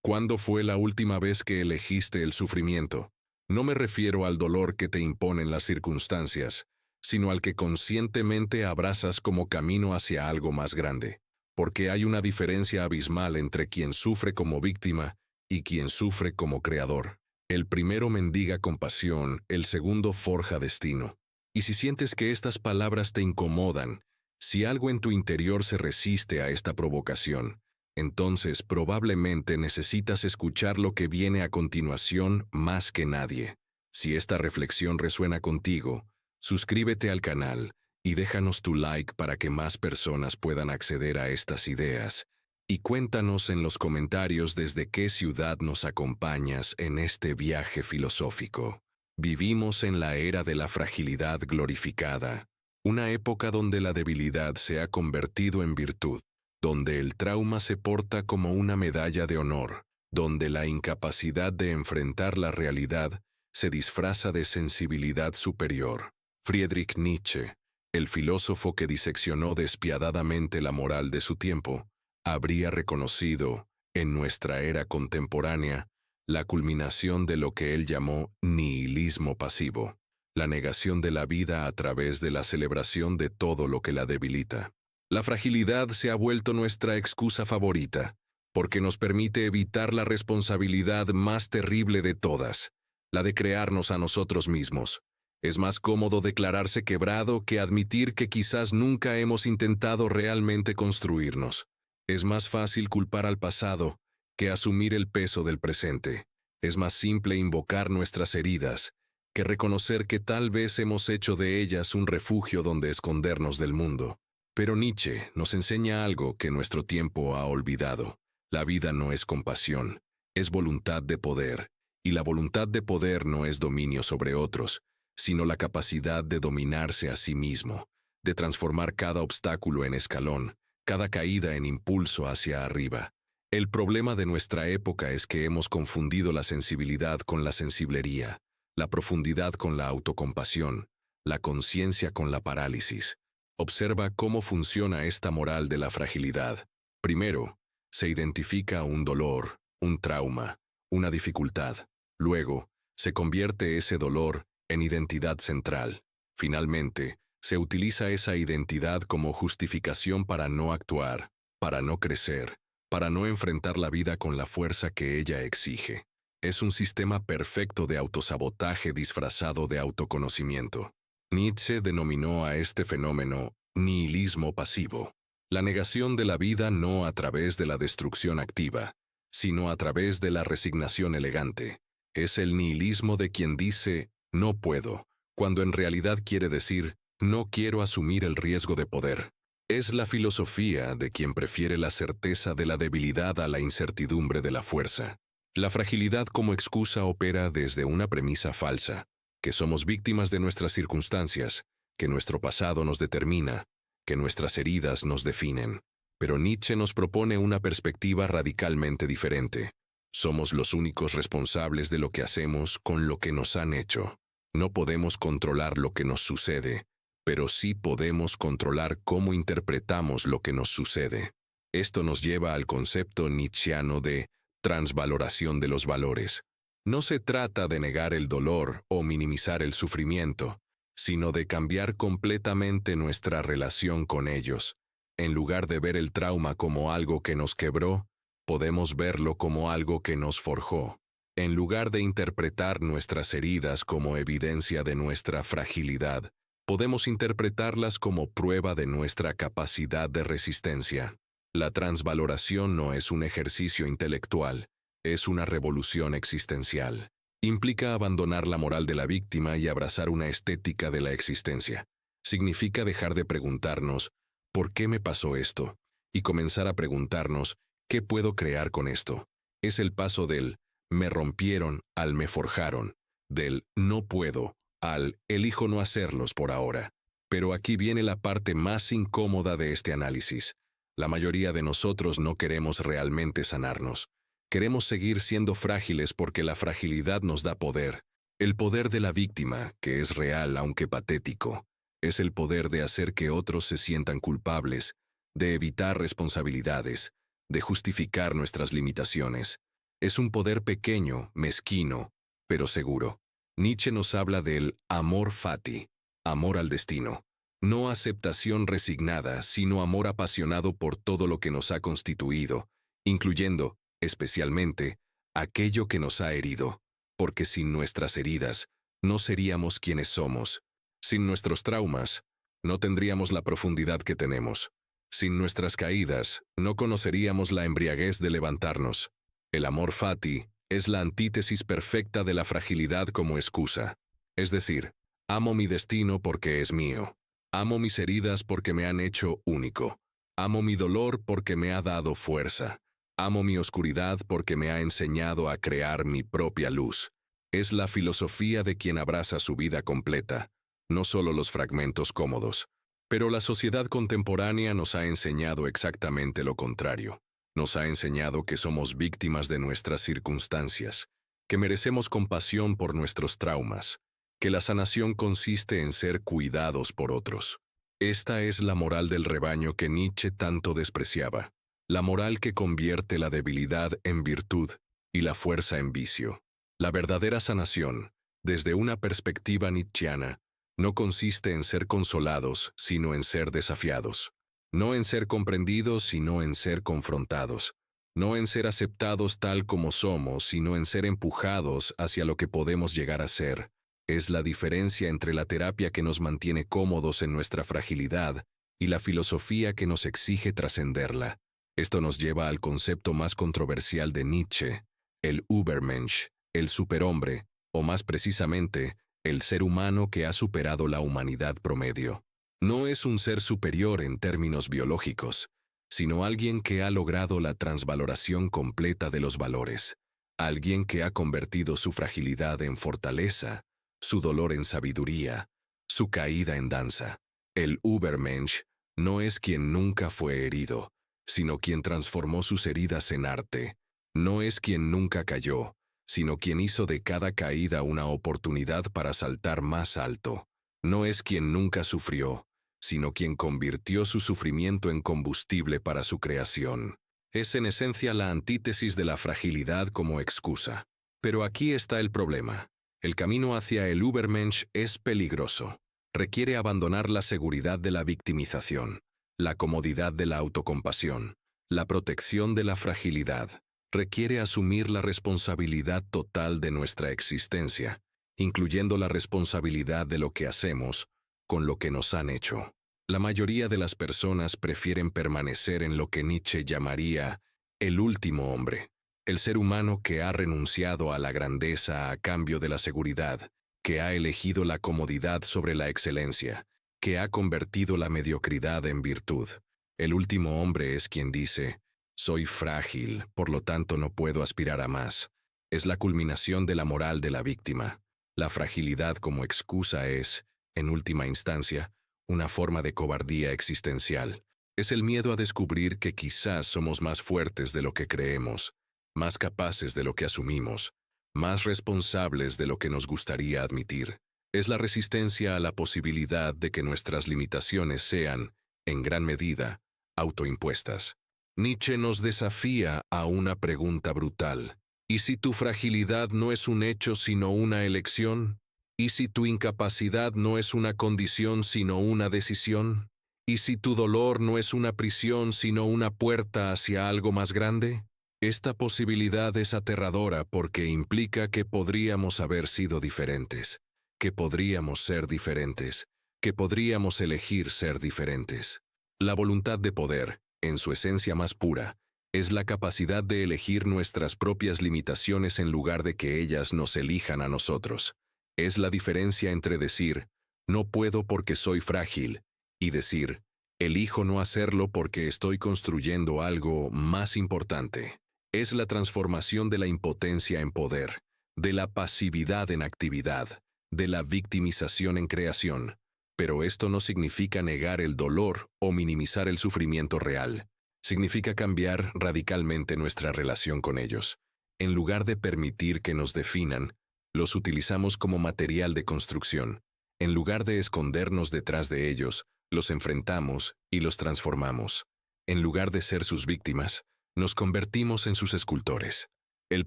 ¿Cuándo fue la última vez que elegiste el sufrimiento? No me refiero al dolor que te imponen las circunstancias, sino al que conscientemente abrazas como camino hacia algo más grande. Porque hay una diferencia abismal entre quien sufre como víctima y quien sufre como creador. El primero mendiga compasión, el segundo forja destino. Y si sientes que estas palabras te incomodan, si algo en tu interior se resiste a esta provocación, entonces probablemente necesitas escuchar lo que viene a continuación más que nadie. Si esta reflexión resuena contigo, suscríbete al canal y déjanos tu like para que más personas puedan acceder a estas ideas. Y cuéntanos en los comentarios desde qué ciudad nos acompañas en este viaje filosófico. Vivimos en la era de la fragilidad glorificada, una época donde la debilidad se ha convertido en virtud, donde el trauma se porta como una medalla de honor, donde la incapacidad de enfrentar la realidad se disfraza de sensibilidad superior. Friedrich Nietzsche, el filósofo que diseccionó despiadadamente la moral de su tiempo, habría reconocido, en nuestra era contemporánea, la culminación de lo que él llamó nihilismo pasivo, la negación de la vida a través de la celebración de todo lo que la debilita. La fragilidad se ha vuelto nuestra excusa favorita, porque nos permite evitar la responsabilidad más terrible de todas, la de crearnos a nosotros mismos. Es más cómodo declararse quebrado que admitir que quizás nunca hemos intentado realmente construirnos. Es más fácil culpar al pasado que asumir el peso del presente. Es más simple invocar nuestras heridas que reconocer que tal vez hemos hecho de ellas un refugio donde escondernos del mundo. Pero Nietzsche nos enseña algo que nuestro tiempo ha olvidado. La vida no es compasión, es voluntad de poder, y la voluntad de poder no es dominio sobre otros, sino la capacidad de dominarse a sí mismo, de transformar cada obstáculo en escalón, cada caída en impulso hacia arriba. El problema de nuestra época es que hemos confundido la sensibilidad con la sensiblería, la profundidad con la autocompasión, la conciencia con la parálisis. Observa cómo funciona esta moral de la fragilidad. Primero, se identifica un dolor, un trauma, una dificultad. Luego, se convierte ese dolor en identidad central. Finalmente, se utiliza esa identidad como justificación para no actuar, para no crecer, para no enfrentar la vida con la fuerza que ella exige. Es un sistema perfecto de autosabotaje disfrazado de autoconocimiento. Nietzsche denominó a este fenómeno nihilismo pasivo, la negación de la vida no a través de la destrucción activa, sino a través de la resignación elegante. Es el nihilismo de quien dice «no puedo», cuando en realidad quiere decir «no quiero asumir el riesgo de poder». Es la filosofía de quien prefiere la certeza de la debilidad a la incertidumbre de la fuerza. La fragilidad como excusa opera desde una premisa falsa, que somos víctimas de nuestras circunstancias, que nuestro pasado nos determina, que nuestras heridas nos definen. Pero Nietzsche nos propone una perspectiva radicalmente diferente. Somos los únicos responsables de lo que hacemos con lo que nos han hecho. No podemos controlar lo que nos sucede, pero sí podemos controlar cómo interpretamos lo que nos sucede. Esto nos lleva al concepto nietzscheano de transvaloración de los valores. No se trata de negar el dolor o minimizar el sufrimiento, sino de cambiar completamente nuestra relación con ellos. En lugar de ver el trauma como algo que nos quebró, podemos verlo como algo que nos forjó. En lugar de interpretar nuestras heridas como evidencia de nuestra fragilidad, podemos interpretarlas como prueba de nuestra capacidad de resistencia. La transvaloración no es un ejercicio intelectual, es una revolución existencial. Implica abandonar la moral de la víctima y abrazar una estética de la existencia. Significa dejar de preguntarnos, ¿por qué me pasó esto? Y comenzar a preguntarnos, ¿qué puedo crear con esto? Es el paso del me rompieron al me forjaron, del no puedo al elijo no hacerlos por ahora. Pero aquí viene la parte más incómoda de este análisis. La mayoría de nosotros no queremos realmente sanarnos. Queremos seguir siendo frágiles porque la fragilidad nos da poder. El poder de la víctima, que es real aunque patético, es el poder de hacer que otros se sientan culpables, de evitar responsabilidades, de justificar nuestras limitaciones. Es un poder pequeño, mezquino, pero seguro. Nietzsche nos habla del amor fati, amor al destino. No aceptación resignada, sino amor apasionado por todo lo que nos ha constituido, incluyendo, especialmente, aquello que nos ha herido. Porque sin nuestras heridas, no seríamos quienes somos. Sin nuestros traumas, no tendríamos la profundidad que tenemos. Sin nuestras caídas, no conoceríamos la embriaguez de levantarnos. El amor fati es la antítesis perfecta de la fragilidad como excusa. Es decir, amo mi destino porque es mío. Amo mis heridas porque me han hecho único. Amo mi dolor porque me ha dado fuerza. Amo mi oscuridad porque me ha enseñado a crear mi propia luz. Es la filosofía de quien abraza su vida completa, no solo los fragmentos cómodos. Pero la sociedad contemporánea nos ha enseñado exactamente lo contrario. Nos ha enseñado que somos víctimas de nuestras circunstancias, que merecemos compasión por nuestros traumas, que la sanación consiste en ser cuidados por otros. Esta es la moral del rebaño que Nietzsche tanto despreciaba, la moral que convierte la debilidad en virtud y la fuerza en vicio. La verdadera sanación, desde una perspectiva nietzscheana, no consiste en ser consolados, sino en ser desafiados. No en ser comprendidos, sino en ser confrontados. No en ser aceptados tal como somos, sino en ser empujados hacia lo que podemos llegar a ser. Es la diferencia entre la terapia que nos mantiene cómodos en nuestra fragilidad y la filosofía que nos exige trascenderla. Esto nos lleva al concepto más controversial de Nietzsche, el Übermensch, el superhombre, o más precisamente, el ser humano que ha superado la humanidad promedio. No es un ser superior en términos biológicos, sino alguien que ha logrado la transvaloración completa de los valores, alguien que ha convertido su fragilidad en fortaleza, su dolor en sabiduría, su caída en danza. El Übermensch no es quien nunca fue herido, sino quien transformó sus heridas en arte. No es quien nunca cayó, sino quien hizo de cada caída una oportunidad para saltar más alto. No es quien nunca sufrió, sino quien convirtió su sufrimiento en combustible para su creación. Es en esencia la antítesis de la fragilidad como excusa. Pero aquí está el problema. El camino hacia el Übermensch es peligroso. Requiere abandonar la seguridad de la victimización, la comodidad de la autocompasión, la protección de la fragilidad. Requiere asumir la responsabilidad total de nuestra existencia, incluyendo la responsabilidad de lo que hacemos con lo que nos han hecho. La mayoría de las personas prefieren permanecer en lo que Nietzsche llamaría el último hombre, el ser humano que ha renunciado a la grandeza a cambio de la seguridad, que ha elegido la comodidad sobre la excelencia, que ha convertido la mediocridad en virtud. El último hombre es quien dice: soy frágil, por lo tanto no puedo aspirar a más. Es la culminación de la moral de la víctima. La fragilidad como excusa es, en última instancia, una forma de cobardía existencial. Es el miedo a descubrir que quizás somos más fuertes de lo que creemos, más capaces de lo que asumimos, más responsables de lo que nos gustaría admitir. Es la resistencia a la posibilidad de que nuestras limitaciones sean, en gran medida, autoimpuestas. Nietzsche nos desafía a una pregunta brutal. ¿Y si tu fragilidad no es un hecho sino una elección? ¿Y si tu incapacidad no es una condición sino una decisión? ¿Y si tu dolor no es una prisión sino una puerta hacia algo más grande? Esta posibilidad es aterradora porque implica que podríamos haber sido diferentes, que podríamos ser diferentes, que podríamos elegir ser diferentes. La voluntad de poder, en su esencia más pura, es la capacidad de elegir nuestras propias limitaciones en lugar de que ellas nos elijan a nosotros. Es la diferencia entre decir, no puedo porque soy frágil, y decir, elijo no hacerlo porque estoy construyendo algo más importante. Es la transformación de la impotencia en poder, de la pasividad en actividad, de la victimización en creación. Pero esto no significa negar el dolor o minimizar el sufrimiento real. Significa cambiar radicalmente nuestra relación con ellos. En lugar de permitir que nos definan, los utilizamos como material de construcción. En lugar de escondernos detrás de ellos, los enfrentamos y los transformamos. En lugar de ser sus víctimas, nos convertimos en sus escultores. El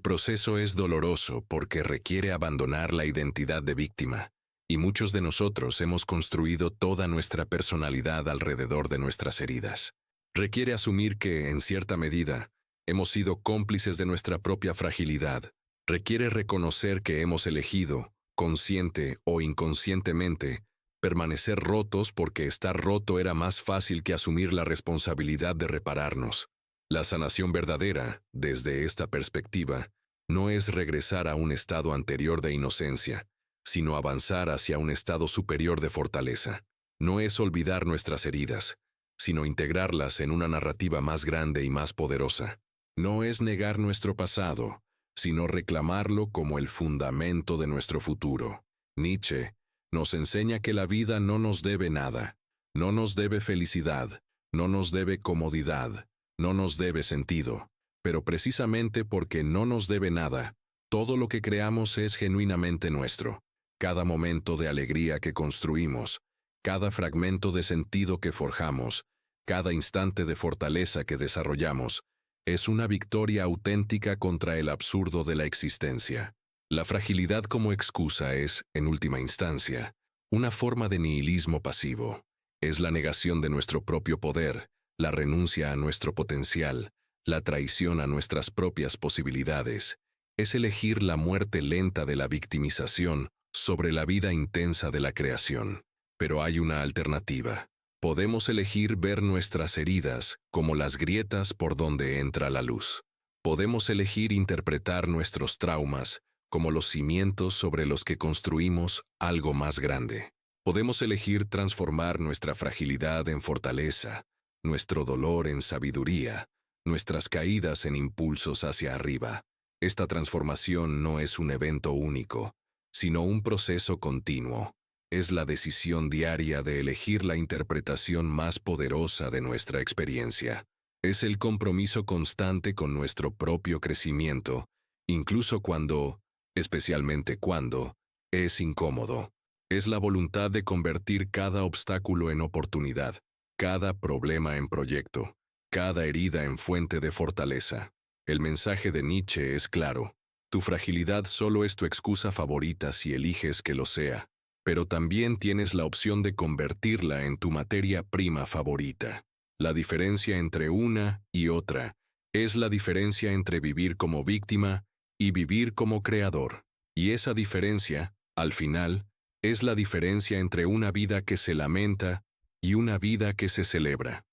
proceso es doloroso porque requiere abandonar la identidad de víctima, y muchos de nosotros hemos construido toda nuestra personalidad alrededor de nuestras heridas. Requiere asumir que, en cierta medida, hemos sido cómplices de nuestra propia fragilidad. Requiere reconocer que hemos elegido, consciente o inconscientemente, permanecer rotos porque estar roto era más fácil que asumir la responsabilidad de repararnos. La sanación verdadera, desde esta perspectiva, no es regresar a un estado anterior de inocencia, sino avanzar hacia un estado superior de fortaleza. No es olvidar nuestras heridas, sino integrarlas en una narrativa más grande y más poderosa. No es negar nuestro pasado, sino reclamarlo como el fundamento de nuestro futuro. Nietzsche nos enseña que la vida no nos debe nada, no nos debe felicidad, no nos debe comodidad, no nos debe sentido, pero precisamente porque no nos debe nada, todo lo que creamos es genuinamente nuestro. Cada momento de alegría que construimos, cada fragmento de sentido que forjamos, cada instante de fortaleza que desarrollamos, es una victoria auténtica contra el absurdo de la existencia. La fragilidad como excusa es, en última instancia, una forma de nihilismo pasivo. Es la negación de nuestro propio poder, la renuncia a nuestro potencial, la traición a nuestras propias posibilidades. Es elegir la muerte lenta de la victimización sobre la vida intensa de la creación. Pero hay una alternativa. Podemos elegir ver nuestras heridas como las grietas por donde entra la luz. Podemos elegir interpretar nuestros traumas como los cimientos sobre los que construimos algo más grande. Podemos elegir transformar nuestra fragilidad en fortaleza, nuestro dolor en sabiduría, nuestras caídas en impulsos hacia arriba. Esta transformación no es un evento único, sino un proceso continuo. Es la decisión diaria de elegir la interpretación más poderosa de nuestra experiencia. Es el compromiso constante con nuestro propio crecimiento, incluso cuando, especialmente cuando, es incómodo. Es la voluntad de convertir cada obstáculo en oportunidad, cada problema en proyecto, cada herida en fuente de fortaleza. El mensaje de Nietzsche es claro. Tu fragilidad solo es tu excusa favorita si eliges que lo sea, pero también tienes la opción de convertirla en tu materia prima favorita. La diferencia entre una y otra es la diferencia entre vivir como víctima y vivir como creador. Y esa diferencia, al final, es la diferencia entre una vida que se lamenta y una vida que se celebra.